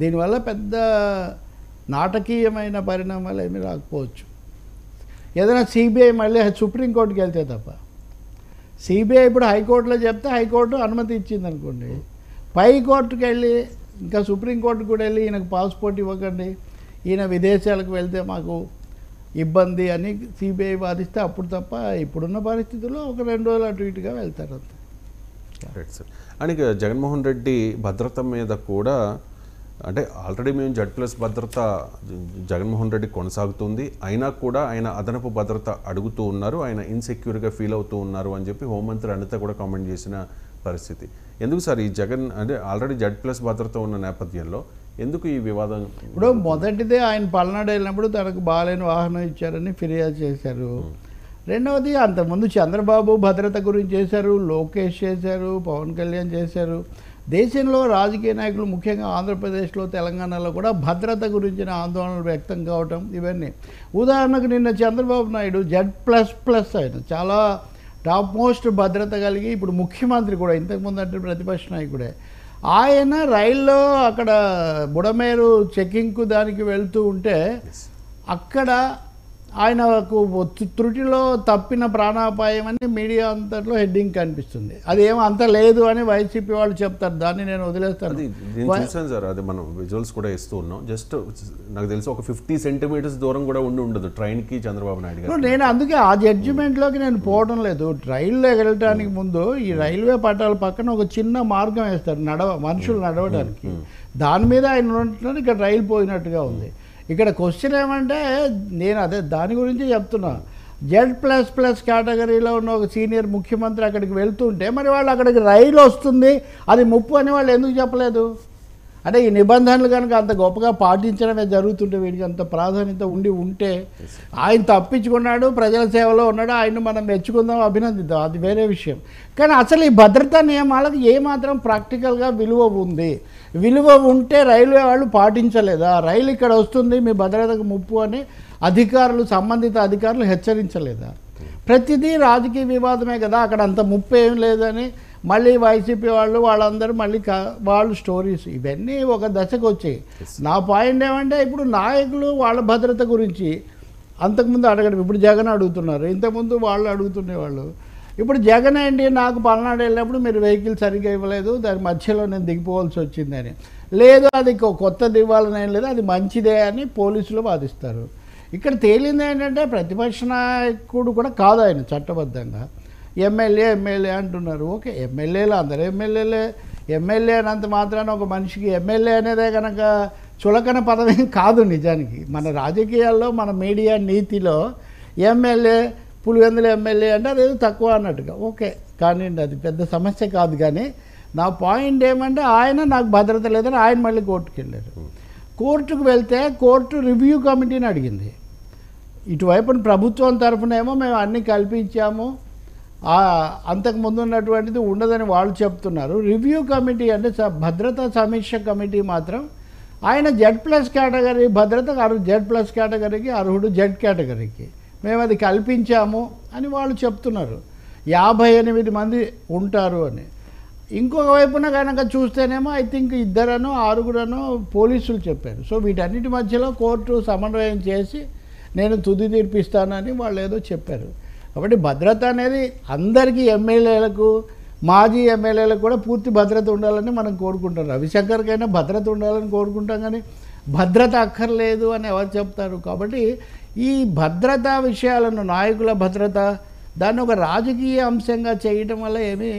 దీనివల్ల పెద్ద నాటకీయమైన పరిణామాలు ఏమీ రాకపోవచ్చు. ఏదైనా సిబిఐ మళ్ళీ సుప్రీంకోర్టుకి వెళ్తే తప్ప. సిబిఐ ఇప్పుడు హైకోర్టులో చెప్తే హైకోర్టు అనుమతి ఇచ్చింది అనుకోండి, పై కోర్టుకు వెళ్ళి ఇంకా సుప్రీంకోర్టుకు కూడా వెళ్ళి ఈయనకు పాస్పోర్ట్ ఇవ్వకండి, ఈయన విదేశాలకు వెళ్తే మాకు ఇబ్బంది అని సిబిఐ వాదిస్తే అప్పుడు తప్ప ఇప్పుడున్న పరిస్థితుల్లో ఒక 2 రోజులు అటు ఇటుగా వెళ్తారు అంతే. Right sir. అండ్ ఇక జగన్మోహన్ రెడ్డి భద్రత మీద కూడా అంటే ఆల్రెడీ మేము Z+ భద్రత జగన్మోహన్ రెడ్డి కొనసాగుతుంది, అయినా కూడా ఆయన అదనపు భద్రత అడుగుతూ ఉన్నారు, ఆయన ఇన్సెక్యూర్గా ఫీల్ అవుతూ ఉన్నారు అని చెప్పి హోంమంత్రి అనిత కూడా కామెంట్ చేసిన పరిస్థితి. ఎందుకు సార్ ఈ జగన్ అంటే ఆల్రెడీ Z+ భద్రత ఉన్న నేపథ్యంలో ఎందుకు ఈ వివాదం? ఇప్పుడు మొదటిదే ఆయన పల్నాడు వెళ్ళినప్పుడు తనకు బాగాలేని వాహనం ఇచ్చారని ఫిర్యాదు చేశారు. రెండవది అంతకుముందు చంద్రబాబు భద్రత గురించి చేశారు, లోకేష్ చేశారు, పవన్ కళ్యాణ్ చేశారు. దేశంలో రాజకీయ నాయకులు ముఖ్యంగా ఆంధ్రప్రదేశ్లో తెలంగాణలో కూడా భద్రత గురించిన ఆందోళనలు వ్యక్తం కావటం ఇవన్నీ. ఉదాహరణకు నిన్న చంద్రబాబు నాయుడు Z++ ఆయన చాలా టాప్ మోస్ట్ భద్రత కలిగి ఇప్పుడు ముఖ్యమంత్రి కూడా, ఇంతకుముందు అంటే ప్రతిపక్ష నాయకుడే, ఆయన రైల్లో అక్కడ బుడమేరు చెకింగ్కు దానికి వెళ్తూ ఉంటే అక్కడ ఆయనకు త్రుటిలో తప్పిన ప్రాణాపాయం అని మీడియా అంతట్లో హెడ్డింగ్ కనిపిస్తుంది. అది ఏమో అంత లేదు అని వైసీపీ వాళ్ళు చెప్తారు, దాన్ని నేను వదిలేస్తాను. చూసాను సార్, అది మనం విజువల్స్ కూడా ఇస్తూ ఉన్నాం. జస్ట్ నాకు తెలిసి ఒక 50 సెంటీమీటర్స్ దూరం కూడా ఉండదు ట్రైన్కి చంద్రబాబు నాయుడు గారు. నేను అందుకే ఆ జడ్జిమెంట్లోకి నేను పోవడం లేదు. రైల్లో వెళ్ళటానికి ముందు ఈ రైల్వే పట్టాల పక్కన ఒక చిన్న మార్గం వేస్తారు మనుషులు నడవడానికి, దాని మీద ఆయన ఉంటున్నారు, ఇక్కడ రైలు పోయినట్టుగా ఉంది. ఇక్కడ క్వశ్చన్ ఏమంటే నేను అదే దాని గురించి చెప్తున్నా. Z++ కేటగిరీలో ఉన్న ఒక సీనియర్ ముఖ్యమంత్రి అక్కడికి వెళ్తుంటే మరి వాళ్ళు అక్కడికి రైలు వస్తుంది అది ముప్పు అని వాళ్ళు ఎందుకు చెప్పలేదు? అంటే ఈ నిబంధనలు కనుక అంత గొప్పగా పాటించడమే జరుగుతుంటే, వీడికి అంత ప్రాధాన్యత ఉంటే ఆయన తప్పించుకున్నాడు, ప్రజల సేవలో ఉన్నాడు, ఆయన్ని మనం మెచ్చుకుందాం, అభినందిద్దాం, అది వేరే విషయం. కానీ అసలు ఈ భద్రతా నియమాలకు ఏమాత్రం ప్రాక్టికల్గా విలువ ఉంది? విలువ ఉంటే రైల్వే వాళ్ళు పాటించలేదా? రైలు ఇక్కడ వస్తుంది మీ భద్రతకు ముప్పు అని సంబంధిత అధికారులు హెచ్చరించలేదా? ప్రతిదీ రాజకీయ వివాదమే కదా, అక్కడ అంత ముప్పు ఏం లేదని మళ్ళీ వైసీపీ వాళ్ళందరూ మళ్ళీ వాళ్ళు స్టోరీస్ ఇవన్నీ ఒక దశకు వచ్చాయి. నా పాయింట్ ఏమంటే ఇప్పుడు నాయకులు వాళ్ళ భద్రత గురించి అంతకుముందు అడగడం, ఇప్పుడు జగన్ అడుగుతున్నారు, ఇంతకుముందు వాళ్ళు అడుగుతుండేవాళ్ళు. ఇప్పుడు జగన్ ఏంటి, నాకు పల్నాడు వెళ్ళినప్పుడు మీరు వెహికల్ సరిగ్గా ఇవ్వలేదు, దాని మధ్యలో నేను దిగిపోవాల్సి వచ్చిందని. లేదు అది కొత్తది ఇవ్వాలని ఏం లేదు, అది మంచిదే అని పోలీసులు వాదిస్తారు. ఇక్కడ తేలింది ఏంటంటే ప్రతిపక్ష నాయకుడు కూడా కాదు ఆయన చట్టబద్ధంగా, ఎమ్మెల్యే అంటున్నారు. ఓకే, ఎమ్మెల్యేలు అందరూ ఎమ్మెల్యే అనంత మాత్రాన ఒక మనిషికి ఎమ్మెల్యే అనేదే కనుక చులకన పదమేం కాదు. నిజానికి మన రాజకీయాల్లో మన మీడియా నీతిలో ఎమ్మెల్యే పులివెందుల ఎమ్మెల్యే అంటే అదేదో తక్కువ అన్నట్టుగా. ఓకే కానీ అది పెద్ద సమస్య కాదు. కానీ నా పాయింట్ ఏమంటే ఆయన నాకు భద్రత లేదని ఆయన మళ్ళీ కోర్టుకు వెళ్ళారు. కోర్టుకు వెళ్తే కోర్టు రివ్యూ కమిటీని అడిగింది. ఇటువైపున ప్రభుత్వం తరఫునేమో మేము అన్నీ కల్పించాము, అంతకుముందు ఉన్నటువంటిది ఉండదని వాళ్ళు చెప్తున్నారు. రివ్యూ కమిటీ అంటే భద్రతా సమీక్ష కమిటీ మాత్రం ఆయన Z+ కేటగిరీ భద్రత Z+ కేటగిరీకి అర్హుడు, Z కేటగిరీకి మేము అది కల్పించాము అని వాళ్ళు చెప్తున్నారు. 58 మంది ఉంటారు అని. ఇంకొక వైపున కనుక చూస్తేనేమో ఐ థింక్ 2-6 పోలీసులు చెప్పారు. సో వీటన్నిటి మధ్యలో కోర్టు సమన్వయం చేసి నేను తుది తీర్పిస్తానని వాళ్ళు ఏదో చెప్పారు. కాబట్టి భద్రత అనేది అందరికీ, ఎమ్మెల్యేలకు మాజీ ఎమ్మెల్యేలకు కూడా పూర్తి భద్రత ఉండాలని మనం కోరుకుంటాం. రవిశంకర్కైనా భద్రత ఉండాలని కోరుకుంటాం, కానీ భద్రత అక్కర్లేదు అని ఎవరు చెప్తారు? కాబట్టి ఈ భద్రతా విషయాలను, నాయకుల భద్రత, దాన్ని ఒక రాజకీయ అంశంగా చేయటం వల్ల ఏమీ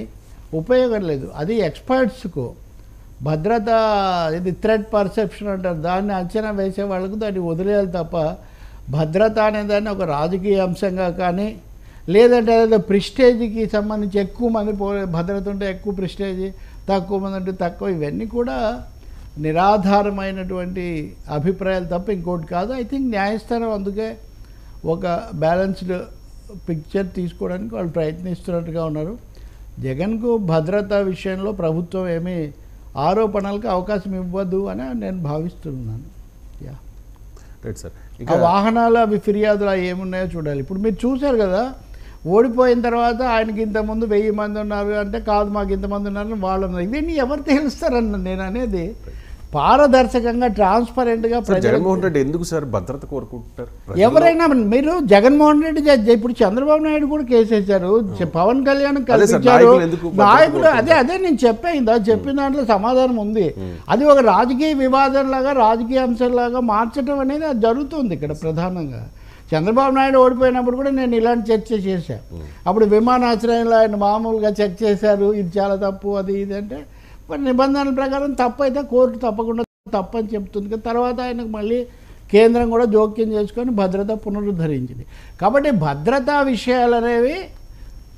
ఉపయోగం లేదు. అది ఎక్స్పర్ట్స్కు భద్రత, ఇది థ్రెట్ పర్సెప్షన్ అంటారు, దాన్ని అంచనా వేసే వాళ్ళకు దాన్ని వదిలేయాలి తప్ప భద్రత అనేదాన్ని ఒక రాజకీయ అంశంగా కానీ, లేదంటే అదే ప్రిస్టేజ్కి సంబంధించి ఎక్కువ మంది భద్రత ఉంటే ఎక్కువ ప్రిస్టేజ్, తక్కువ మంది ఉంటే తక్కువ, ఇవన్నీ కూడా నిరాధారమైనటువంటి అభిప్రాయాలు తప్ప ఇంకోటి కాదు. ఐ థింక్ న్యాయస్థానం అందుకే ఒక బ్యాలెన్స్డ్ పిక్చర్ తీసుకోవడానికి వాళ్ళు ప్రయత్నిస్తున్నట్టుగా ఉన్నారు. జగన్కు భద్రతా విషయంలో ప్రభుత్వం ఏమీ ఆరోపణలకు అవకాశం ఇవ్వదు అని నేను భావిస్తున్నాను. Yeah right sir. ఆ వాహనాలు అవి ఫిర్యాదులు అవి ఏమున్నాయో చూడాలి. ఇప్పుడు మీరు చూశారు కదా, ఓడిపోయిన తర్వాత ఆయనకి ఇంతకుముందు 1000 మంది ఉన్నారు అంటే, కాదు మాకు ఇంతమంది ఉన్నారు వాళ్ళు ఉన్నారు. ఇవన్నీ ఎవరు తెలుస్తారన్న నేను అనేది. పారదర్శకంగా ట్రాన్స్పరెంట్గా జగన్మోహన్ రెడ్డి ఎందుకు సార్ భద్రత కోరుకుంటారు? ఎవరైనా మీరు జగన్మోహన్ రెడ్డి ఇప్పుడు చంద్రబాబు నాయుడు కూడా కేసేశారు, పవన్ కళ్యాణ్ కల్పించారు, నాయకులు అదే నేను చెప్పేందా చెప్పిన దాంట్లో సమాధానం ఉంది. అది ఒక రాజకీయ వివాదం లాగా రాజకీయ అంశంలాగా మార్చడం అనేది అది జరుగుతుంది ఇక్కడ ప్రధానంగా. చంద్రబాబు నాయుడు ఓడిపోయినప్పుడు కూడా నేను ఇలాంటి చర్చ చేశాను. అప్పుడు విమానాశ్రయంలో ఆయన మామూలుగా చెక్ చేశారు, ఇది చాలా తప్పు అది ఇది అంటే మరి నిబంధనల ప్రకారం తప్పు అయితే కోర్టు తప్పకుండా తప్పని చెప్తుంది కదా. తర్వాత ఆయనకు మళ్ళీ కేంద్రం కూడా జోక్యం చేసుకొని భద్రత పునరుద్ధరించింది. కాబట్టి భద్రతా విషయాలు అనేవి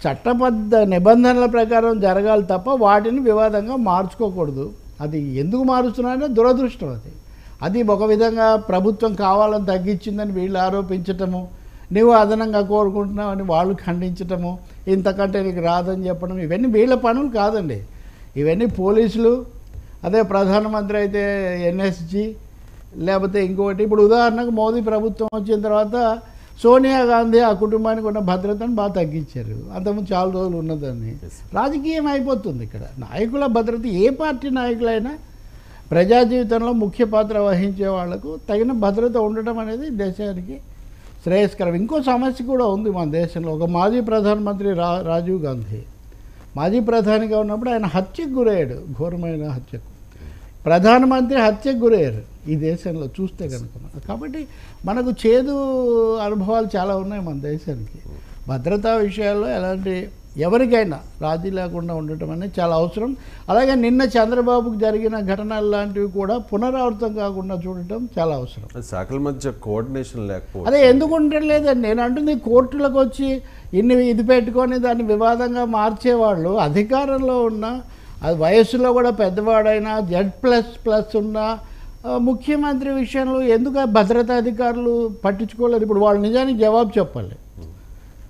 చట్టబద్ధ నిబంధనల ప్రకారం జరగాలి తప్ప వాటిని వివాదంగా మార్చుకోకూడదు. అది ఎందుకు మారుస్తున్నారంటే దురదృష్టం. అది ఒక విధంగా ప్రభుత్వం కావాలని తగ్గించిందని వీళ్ళు ఆరోపించటము, నువ్వు అదనంగా కోరుకుంటున్నావని వాళ్ళు ఖండించటము, ఇంతకంటే నీకు రాదని చెప్పడం, ఇవన్నీ వీళ్ళ పనులు కాదండి. ఇవన్నీ పోలీసులు, అదే ప్రధానమంత్రి అయితే ఎన్ఎస్జీ, లేకపోతే ఇంకొకటి. ఇప్పుడు ఉదాహరణకు మోదీ ప్రభుత్వం వచ్చిన తర్వాత సోనియా గాంధీ ఆ కుటుంబానికి ఉన్న భద్రతను బాగా తగ్గించారు. అంతకుముందు చాలా రోజులు ఉన్నదాన్ని. రాజకీయం అయిపోతుంది ఇక్కడ. నాయకుల భద్రత ఏ పార్టీ నాయకులైనా ప్రజా జీవితంలో ముఖ్య పాత్ర వహించే వాళ్లకు తగిన భద్రత ఉండటం అనేది దేశానికి శ్రేయస్కరం. ఇంకో సమస్య కూడా ఉంది మన దేశంలో. ఒక మాజీ ప్రధానమంత్రి రాజీవ్ గాంధీ మాజీ ప్రధానిగా ఉన్నప్పుడు ఆయన హత్యకు గురయ్యాడు, ఘోరమైన హత్యకు. ప్రధానమంత్రి హత్యకు గురయ్యారు ఈ దేశంలో చూస్తే కనుక. కాబట్టి మనకు చేదు అనుభవాలు చాలా ఉన్నాయి మన దేశానికి. భద్రతా విషయాల్లో ఎలాంటి ఎవరికైనా రాజీ లేకుండా ఉండటం అనేది చాలా అవసరం. అలాగే నిన్న చంద్రబాబుకు జరిగిన ఘటనలు లాంటివి కూడా పునరావృతం కాకుండా చూడటం చాలా అవసరం. శాఖల మధ్య కోఆర్డినేషన్ లేకపోతే అదే ఎందుకు ఉండలేదండి. నేను అంటుంది కోర్టులకు వచ్చి ఇది పెట్టుకొని దాన్ని వివాదంగా మార్చేవాళ్ళు అధికారంలో ఉన్న, అది వయస్సులో కూడా పెద్దవాడైనా Z++ ఉన్న ముఖ్యమంత్రి విషయంలో ఎందుకు భద్రతా అధికారులు పట్టించుకోలేదు? ఇప్పుడు వాళ్ళు నిజానికి జవాబు చెప్పాలి.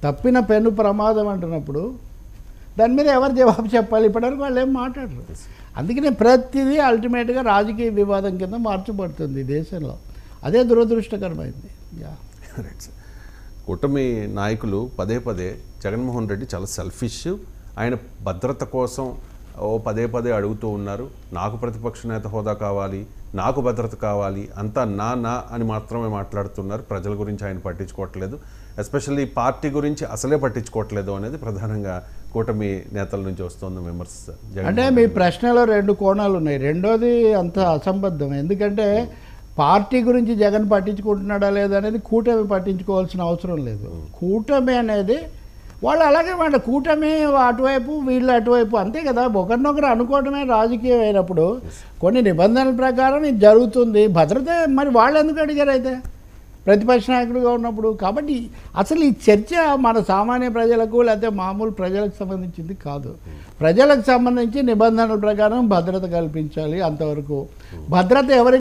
తప్పిన పెను ప్రమాదం అంటున్నప్పుడు దాని మీద ఎవరు జవాబు చెప్పాలి? ఇప్పటివరకు వాళ్ళు ఏం మాట్లాడరు. అందుకనే ప్రతిదీ అల్టిమేట్గా రాజకీయ వివాదం కింద మార్చబడుతుంది దేశంలో. అదే దురదృష్టకరమైంది. Right sir. కూటమి నాయకులు పదే పదే జగన్మోహన్ రెడ్డి చాలా సెల్ఫిష్, ఆయన భద్రత కోసం పదే అడుగుతూ ఉన్నారు. నాకు ప్రతిపక్ష నేత హోదా కావాలి, నాకు భద్రత కావాలి, అంతా నా అని మాత్రమే మాట్లాడుతున్నారు. ప్రజల గురించి ఆయన పట్టించుకోవట్లేదు, ఎస్పెషల్లీ పార్టీ గురించి అసలే పట్టించుకోవట్లేదు అనేది ప్రధానంగా కూటమి నేతల నుంచి వస్తున్న విమర్శ. అంటే మీ ప్రశ్నలో 2 కోణాలు ఉన్నాయి. రెండోది అంత అసంబద్ధం. ఎందుకంటే పార్టీ గురించి జగన్ పట్టించుకుంటున్నాడా లేదా అనేది కూటమి పట్టించుకోవాల్సిన అవసరం లేదు. కూటమి అనేది వాళ్ళు అలాగే మాట, కూటమి అటువైపు వీళ్ళు అటువైపు, అంతే కదా. ఒకరినొకరు అనుకోవడమే రాజకీయం అయినప్పుడు కొన్ని నిబంధనల ప్రకారం ఇది జరుగుతుంది. భద్రత మరి వాళ్ళు ఎందుకు అడిగారు అయితే ప్రతిపక్ష నాయకుడిగా ఉన్నప్పుడు? కాబట్టి అసలు ఈ చర్చ మన సామాన్య ప్రజలకు లేకపోతే మామూలు ప్రజలకు సంబంధించింది కాదు. ప్రజలకు సంబంధించి నిబంధనల ప్రకారం భద్రత కల్పించాలి, అంతవరకు. భద్రత ఎవరికి